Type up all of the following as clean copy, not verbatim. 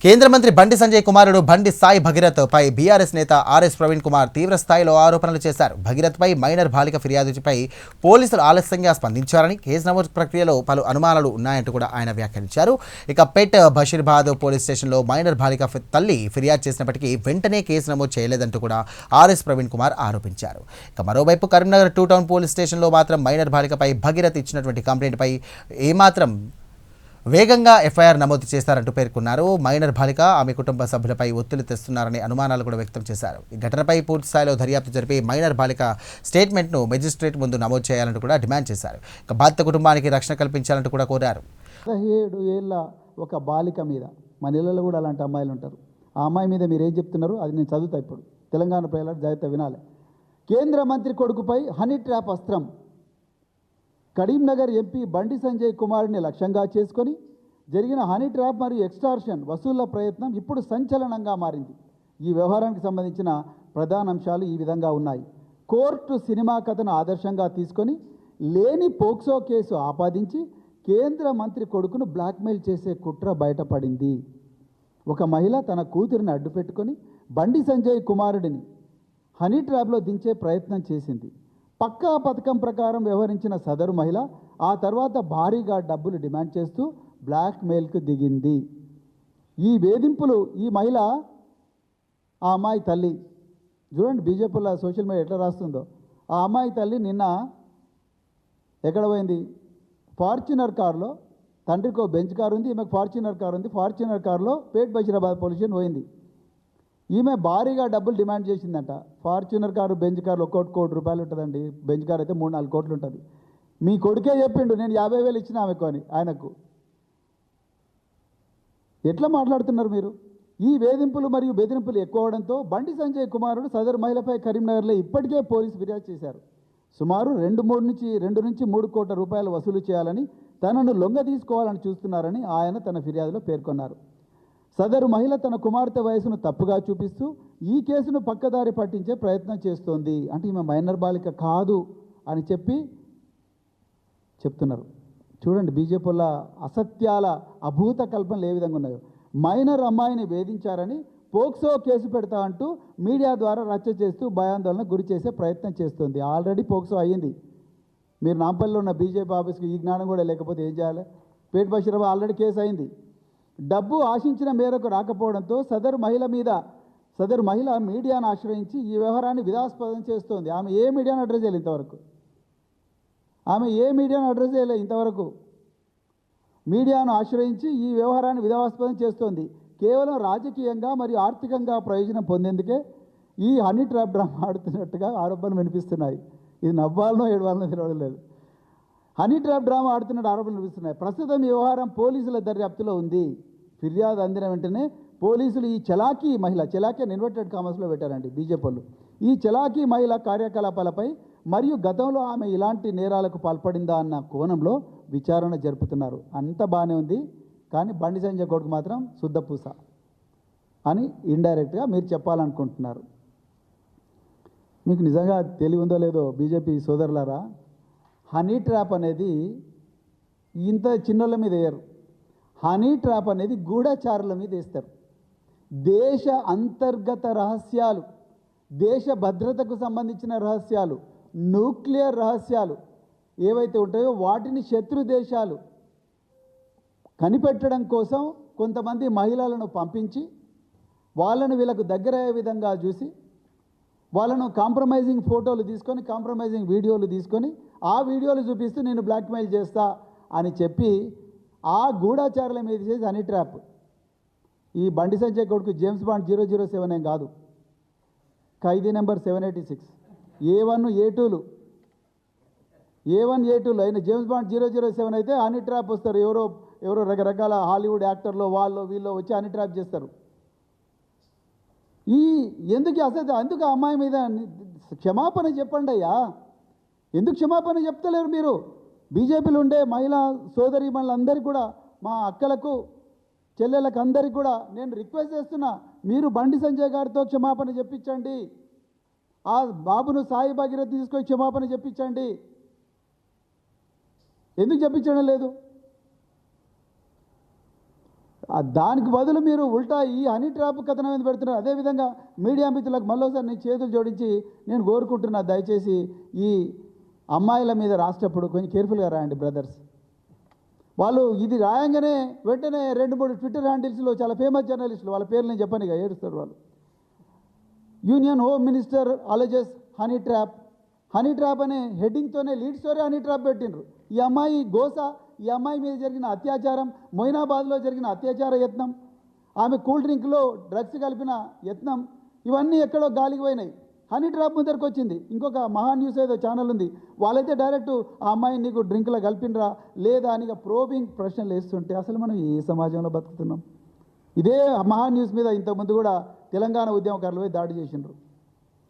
కేంద్ర మంత్రి బండి సంజయ్ కుమారుడు బండి సాయి భగీరథ్ పై బీఆర్ఎస్ నేత ఆర్ఎస్ ప్రవీణ్ కుమార్ తీవ్ర స్థాయిలో ఆరోపణలు చేశారు. భగీరథ్ పై మైనర్ బాలిక ఫిర్యాదుపై పోలీసులు ఆలస్యంగా స్పందించారని, కేసు నమోదు ప్రక్రియలో పలు అనుమానాలు ఉన్నాయంటూ కూడా ఆయన వ్యాఖ్యానించారు. ఇక పెట్ బషీర్బాద్ పోలీస్ స్టేషన్లో మైనర్ బాలిక తల్లి ఫిర్యాదు చేసినప్పటికీ వెంటనే కేసు నమోదు చేయలేదంటూ కూడా ఆర్ఎస్ ప్రవీణ్ కుమార్ ఆరోపించారు. ఇక మరోవైపు కరీంనగర్ 2 టౌన్ పోలీస్ స్టేషన్లో మాత్రం మైనర్ బాలికపై భగీరథ్ ఇచ్చినటువంటి కంప్లైంట్పై ఏమాత్రం వేగంగా ఎఫ్ఐఆర్ నమోదు చేశారంటూ పేర్కొన్నారు. మైనర్ బాలిక ఆమె కుటుంబ సభ్యులపై ఒత్తిడి తెస్తున్నారనే అనుమానాలు కూడా వ్యక్తం చేశారు. ఈ ఘటనపై పూర్తి స్థాయిలో దర్యాప్తు జరిపి మైనర్ బాలిక స్టేట్మెంట్ను మెజిస్ట్రేట్ ముందు నమోదు చేయాలంటూ కూడా డిమాండ్ చేశారు. ఇక బాధిత కుటుంబానికి రక్షణ కల్పించాలంటూ కూడా కోరారు. 17 ఏళ్ళ ఒక బాలిక మీద, మన ఇళ్ళలో కూడా అలాంటి అమ్మాయిలు ఉంటారు. ఆ అమ్మాయి మీద మీరు ఏం చెప్తున్నారు అది నేను చదువుతా. ఇప్పుడు తెలంగాణ ప్రజలు జాగ్రత్త వినాలి. కేంద్ర మంత్రి కొడుకుపై హనీ ట్రాప్ అస్త్రం. కరీంనగర్ ఎంపీ బండి సంజయ్ కుమార్ని లక్ష్యంగా చేసుకొని జరిగిన హనీ ట్రాప్ మరియు ఎక్స్టార్షన్ వసూళ్ల ప్రయత్నం ఇప్పుడు సంచలనంగా మారింది. ఈ వ్యవహారానికి సంబంధించిన ప్రధాన అంశాలు ఈ విధంగా ఉన్నాయి. కోర్టు సినిమా కథను ఆదర్శంగా తీసుకొని లేని పోక్సో కేసు ఆపాదించి కేంద్ర మంత్రి కొడుకును బ్లాక్మెయిల్ చేసే కుట్ర బయటపడింది. ఒక మహిళ తన కూతురిని అడ్డుపెట్టుకొని బండి సంజయ్ కుమారుడిని హనీ ట్రాప్లో దించే ప్రయత్నం చేసింది. పక్కా పథకం ప్రకారం వ్యవహరించిన సదరు మహిళ ఆ తర్వాత భారీగా డబ్బులు డిమాండ్ చేస్తూ బ్లాక్మెయిల్కు దిగింది. ఈ వేధింపులు ఈ మహిళ ఆ అమ్మాయి తల్లి, చూడండి బీజేపీలో సోషల్ మీడియా ఎట్లా రాస్తుందో. ఆ అమ్మాయి తల్లి నిన్న ఎక్కడ పోయింది? ఫార్చునర్ కారులో, తండ్రికో బెంచ్ కారు ఉంది, ఈమెకు ఫార్చునర్ కారు ఉంది. ఫార్చునర్ కారులో పేట్ బషీరాబాద్ పోలీస్ స్టేషన్ పోయింది. ఈమె భారీగా డబ్బులు డిమాండ్ చేసిందంట. ఫార్చునర్ కారు, బెంచ్ కారు ఒక్కోటి ₹1,00,00,000 ఉంటుందండి. బెంచ్ కారు అయితే 3-4 కోట్లు ఉంటుంది. మీ కొడుకే చెప్పిండు నేను 50,000 ఇచ్చిన ఆమెకు అని. ఆయనకు ఎట్లా మాట్లాడుతున్నారు మీరు? ఈ వేధింపులు మరియు బెదిరింపులు ఎక్కువ అవడంతో బండి సంజయ్ కుమారుడు సదరు మహిళపై కరీంనగర్లో ఇప్పటికే పోలీసు ఫిర్యాదు చేశారు. సుమారు 2 నుంచి 3 కోట్ల రూపాయలు వసూలు చేయాలని, తనను లొంగ తీసుకోవాలని చూస్తున్నారని ఆయన తన ఫిర్యాదులో పేర్కొన్నారు. సదరు మహిళ తన కుమార్తె వయసును తప్పుగా చూపిస్తూ ఈ కేసును పక్కదారి పట్టించే ప్రయత్నం చేస్తోంది. అంటే ఈమె మైనర్ బాలిక కాదు అని చెప్తున్నారు. చూడండి బీజేపీల అసత్యాల అభూత కల్పనలు ఏ విధంగా ఉన్నాయో. మైనర్ అమ్మాయిని వేధించారని పోక్సో కేసు పెడతా అంటూ మీడియా ద్వారా రచ్చ చేస్తూ భయాందోళన గురి చేసే ప్రయత్నం చేస్తుంది. ఆల్రెడీ పోక్సో అయ్యింది. మీరు నాంపల్లిలో ఉన్న బీజేపీ ఆఫీస్కి ఈ జ్ఞానం కూడా లేకపోతే ఏం చేయాలి? పేట్ బషీరాబాద్ ఆల్రెడీ కేసు అయింది. డబ్బు ఆశించిన మేరకు రాకపోవడంతో సదరు మహిళ మీడియాను ఆశ్రయించి ఈ వ్యవహారాన్ని వివాదాస్పదం చేస్తోంది. ఆమె ఏ మీడియాను అడ్రస్ చేయలేదు ఇంతవరకు. మీడియాను ఆశ్రయించి ఈ వ్యవహారాన్ని వివాదాస్పదం చేస్తోంది. కేవలం రాజకీయంగా మరియు ఆర్థికంగా ప్రయోజనం పొందేందుకే ఈ హనీ ట్రాప్ డ్రామా ఆడుతున్నట్టుగా ఆరోపణలు వినిపిస్తున్నాయి. ఇది నవ్వాలనో ఏడవాలనో తెలియడం లేదు. హనీ ట్రాప్ డ్రామా ఆడుతున్నట్టు ఆరోపణలు వినిపిస్తున్నాయి. ప్రస్తుతం ఈ వ్యవహారం పోలీసుల దర్యాప్తులో ఉంది. ఫిర్యాదు అందిన వెంటనే పోలీసులు ఈ చలాకీ ఇన్వర్టెడ్ కామర్స్లో పెట్టారండి బీజేపీలు. ఈ చలాకీ మహిళ కార్యకలాపాలపై మరియు గతంలో ఆమె ఇలాంటి నేరాలకు పాల్పడిందా అన్న కోణంలో విచారణ జరుపుతున్నారు. అంత బాగానే ఉంది, కానీ బండి సంజయ్ కొడుకు మాత్రం శుద్ధపూస అని ఇండైరెక్ట్గా మీరు చెప్పాలనుకుంటున్నారు. మీకు నిజంగా తెలివి ఉందో లేదో బీజేపీ సోదరులారా, హనీ ట్రాప్ అనేది ఇంత చిన్నోళ్ళ మీద వేయరు. హనీ ట్రాప్ అనేది గూఢచారుల మీద వేస్తారు. దేశ అంతర్గత రహస్యాలు, దేశ భద్రతకు సంబంధించిన రహస్యాలు, న్యూక్లియర్ రహస్యాలు ఏవైతే ఉంటాయో వాటిని శత్రు దేశాలు కనిపెట్టడం కోసం కొంతమంది మహిళలను పంపించి వాళ్ళను వీళ్ళకు దగ్గరయ్యే విధంగా చూసి వాళ్ళను కాంప్రమైజింగ్ ఫోటోలు తీసుకొని, కాంప్రమైజింగ్ వీడియోలు తీసుకొని ఆ వీడియోలు చూపిస్తూ నేను బ్లాక్మెయిల్ చేస్తా అని చెప్పి ఆ గూఢచారుల మీద చేసి హనీ ట్రాప్. ఈ బండి సంజయ్ కొడుకు జేమ్స్ బాండ్ 007 ఏం కాదు, ఖైదీ నెంబర్ 786 A1 A2లు అయిన జేమ్స్ బాండ్ 007 అయితే హనీ ట్రాప్ వస్తారు. ఎవరో రకరకాల హాలీవుడ్ యాక్టర్లో వీళ్ళు వచ్చి హనీ ట్రాప్ చేస్తారు. ఎందుకు ఆ అమ్మాయి మీద క్షమాపణ చెప్పండి అయ్యా. ఎందుకు క్షమాపణ చెప్తలేరు మీరు? బీజేపీలో ఉండే మహిళా సోదరీమణులందరికీ కూడా, మా అక్కలకు చెల్లెలకు అందరికీ కూడా నేను రిక్వెస్ట్ చేస్తున్నా, మీరు బండి సంజయ్ గారితో క్షమాపణ చెప్పించండి. ఆ బాబును సాయి భగీరథ్ తీసుకొని క్షమాపణ చెప్పించండి. ఎందుకు చెప్పించడం లేదు? దానికి బదులు మీరు ఉల్టా ఈ హనీ ట్రాప్ కథనం మీద పెడుతున్నారు. అదేవిధంగా మీడియా మిత్రులకు మళ్ళీసారి నేను చేతులు జోడించి నేను కోరుకుంటున్నా, దయచేసి ఈ అమ్మాయిల మీద రాసేటప్పుడు కొంచెం కేర్ఫుల్గా రాయండి బ్రదర్స్. వాళ్ళు ఇది రాయంగానే వెంటనే 2-3 ట్విట్టర్ హ్యాండిల్స్లో చాలా ఫేమస్ జర్నలిస్టులు, వాళ్ళ పేర్లు నేను చెప్పాను, ఇక ఏడుస్తారు వాళ్ళు. Union home minister alleges honey trap, honey trap అనే హెడ్డింగ్తోనే లీడ్ స్టోరీ హనీ ట్రాప్ పెట్టిండ్రు. ఈ అమ్మాయి గోస, ఈ అమ్మాయి మీద జరిగిన అత్యాచారం, మొయినాబాద్లో జరిగిన అత్యాచార యత్నం, ఆమె కూల్ డ్రింక్లో డ్రగ్స్ కలిపిన యత్నం, ఇవన్నీ ఎక్కడో గాలికి పోయినాయి. హనీ ట్రాప్ ముందరికి వచ్చింది. ఇంకొక మహా న్యూస్ ఏదో ఛానల్ ఉంది, వాళ్ళైతే డైరెక్ట్ ఆ అమ్మాయి నీకు డ్రింక్లో కలిపినరా లేదా అని ప్రోబింగ్ ప్రశ్నలు వేస్తుంటే అసలు మనం ఏ సమాజంలో బతుకుతున్నాం? ఇదే మహా న్యూస్ మీద ఇంతకుముందు కూడా తెలంగాణ ఉద్యమకారులు పోయి దాడి చేసిండ్రు.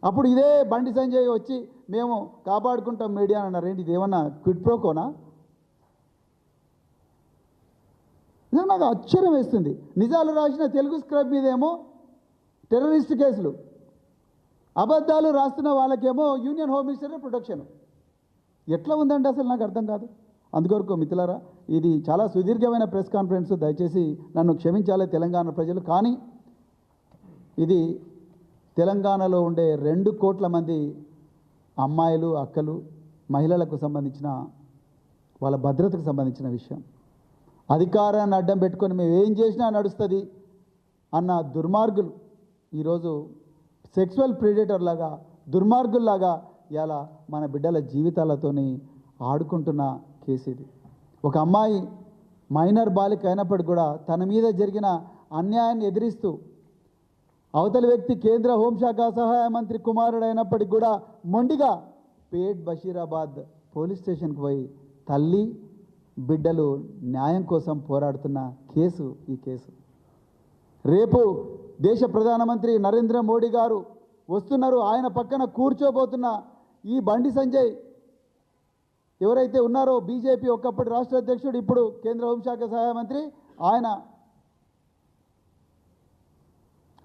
అప్పుడు ఇదే బండి సంజయ్ వచ్చి మేము కాపాడుకుంటాం మీడియా అని అన్నారు. ఏంటి ఇదేమన్నా క్విడ్ ప్రోకోనా? నాకు ఆశ్చర్యం వేస్తుంది. నిజాలు రాసిన తెలుగు స్క్రైబ్ మీదేమో టెర్రరిస్ట్ కేసులు, అబద్ధాలు రాస్తున్న వాళ్ళకేమో యూనియన్ హోమ్ మినిస్టర్ ప్రొటెక్షన్. ఎట్లా ఉందండి అసలు నాకు అర్థం కాదు. అందుకొరకు మిత్రులారా, ఇది చాలా సుదీర్ఘమైన ప్రెస్ కాన్ఫరెన్స్, దయచేసి నన్ను క్షమించాలి తెలంగాణ ప్రజలు. కానీ ఇది తెలంగాణలో ఉండే 2 కోట్ల మంది అమ్మాయిలు, అక్కలు, మహిళలకు సంబంధించిన వాళ్ళ భద్రతకు సంబంధించిన విషయం. అధికారాన్ని అడ్డం పెట్టుకొని మేము ఏం చేసినా నడుస్తుంది అన్న దుర్మార్గులు ఈరోజు సెక్సువల్ ప్రెడేటర్ లాగా, దుర్మార్గుల్లాగా ఇలా మన బిడ్డల జీవితాలతోని ఆడుకుంటున్న కేసు ఇది. ఒక అమ్మాయి మైనర్ బాలిక అయినప్పటికీ కూడా తన మీద జరిగిన అన్యాయాన్ని ఎదిరిస్తూ అవతలి వ్యక్తి కేంద్ర హోంశాఖ సహాయ మంత్రి కుమారుడు అయినప్పటికీ కూడా మొండిగా పేట్ బషీరాబాద్ పోలీస్ స్టేషన్కి పోయి తల్లి బిడ్డలు న్యాయం కోసం పోరాడుతున్న కేసు ఈ కేసు. రేపు దేశ ప్రధానమంత్రి నరేంద్ర మోడీ గారు వస్తున్నారు. ఆయన పక్కన కూర్చోబోతున్న ఈ బండి సంజయ్ ఎవరైతే ఉన్నారో, బీజేపీ ఒకప్పటి రాష్ట్ర అధ్యక్షుడు, ఇప్పుడు కేంద్ర హోంశాఖ సహాయ మంత్రి,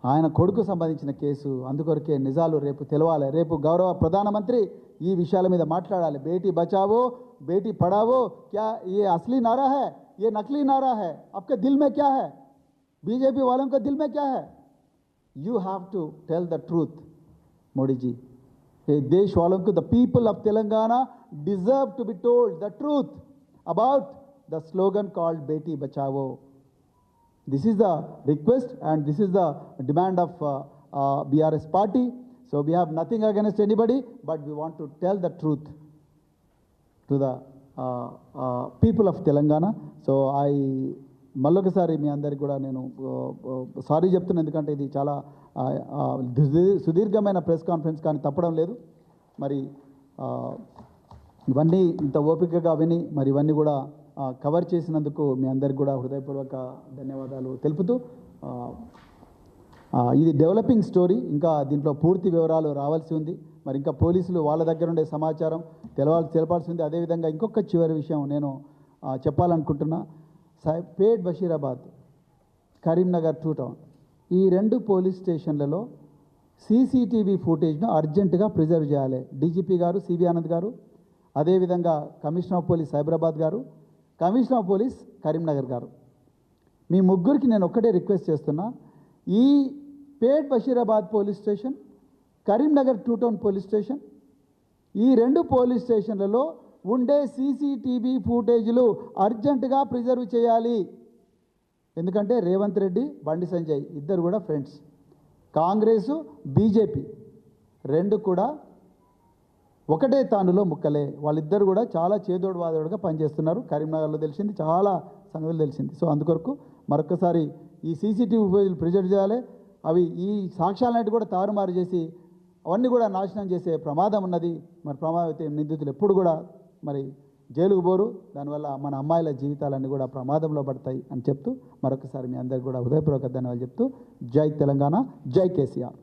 ఆయన కొడుకు సంబంధించిన కేసు. అందుకొరకే నిజాలు రేపు తెలవాలి. రేపు గౌరవ ప్రధానమంత్రి ఈ విషయాల మీద మాట్లాడాలి. బేటీ బచావో బేటీ పढ़ाओ क्या ये असली नारा है, ये नकली नारा है? आपके दिल में क्या है? बीजेपी वालों के दिल में क्या है? You have to tell the truth, Modi ji. Hey, देश वालों को, the people of Telangana deserve to be told the truth about the slogan called Beti Bachao. This is the request and this is the demand of BRS party. So we have nothing against anybody, but we want to tell the truth to the people of Telangana. So I మళ్ళొకసారి మీ అందరికి కూడా నేను sorry చెప్తున్నాను, ఎందుకంటే ఇది చాలా సుదీర్ఘమైన press conference, కానీ తప్పడం లేదు. మరి ఇవన్నీ ఇంత ఓపికగా విని మరి ఇవన్నీ కూడా కవర్ చేసినందుకు మీ అందరికి కూడా హృదయపూర్వక ధన్యవాదాలు తెలుపుతూ, ఇది డెవలపింగ్ స్టోరీ, ఇంకా దీంట్లో పూర్తి వివరాలు రావాల్సి ఉంది. మరి ఇంకా పోలీసులు వాళ్ళ దగ్గర ఉండే సమాచారం తెలపాల్సి ఉంది. అదేవిధంగా ఇంకొక చివరి విషయం నేను చెప్పాలనుకుంటున్నా. పేట్ బషీరాబాద్, కరీంనగర్ 2 టౌన్, ఈ 2 పోలీస్ స్టేషన్లలో సీసీటీవీ ఫుటేజ్ను అర్జెంటుగా ప్రిజర్వ్ చేయాలి. డీజీపీ గారు సిబి ఆనంద్ గారు, అదేవిధంగా కమిషనర్ ఆఫ్ పోలీస్ సైబరాబాద్ గారు, కమిషనర్ ఆఫ్ పోలీస్ కరీంనగర్ గారు, మీ ముగ్గురికి నేను ఒక్కటే రిక్వెస్ట్ చేస్తున్నా. ఈ Pet Basheerabad police station, Karimnagar 2 town police station, ఈ 2 పోలీస్ స్టేషన్లలో ఉండే సీసీటీవీ ఫుటేజ్లు అర్జెంటుగా ప్రిజర్వ్ చేయాలి. ఎందుకంటే రేవంత్ రెడ్డి, బండి సంజయ్ ఇద్దరు కూడా ఫ్రెండ్స్. కాంగ్రెసు, బీజేపీ 2 కూడా ఒకటే తానులో ముక్కలే. వాళ్ళిద్దరు కూడా చాలా చేదోడు వాదోడుగా పనిచేస్తున్నారు. కరీంనగర్లో తెలిసింది, చాలా సంగతులు తెలిసింది. సో అందుకొరకు మరొకసారి ఈ సీసీటీవీ ఫుటేజ్లు ప్రిజర్వ్ చేయాలి. అవి ఈ సాక్ష్యాలన్నిటి కూడా తారుమారు చేసి అవన్నీ కూడా నాశనం చేసే ప్రమాదం ఉన్నది. మరి ప్రమాదం నిందితులు ఎప్పుడు కూడా మరి జైలుకు పోరు. దానివల్ల మన అమ్మాయిల జీవితాలన్నీ కూడా ప్రమాదంలో పడతాయి అని చెప్తూ మరొకసారి మీ అందరికీ కూడా హృదయపూర్వక ధన్యవాదాలు చెప్తూ, జై తెలంగాణ, జై కేసీఆర్.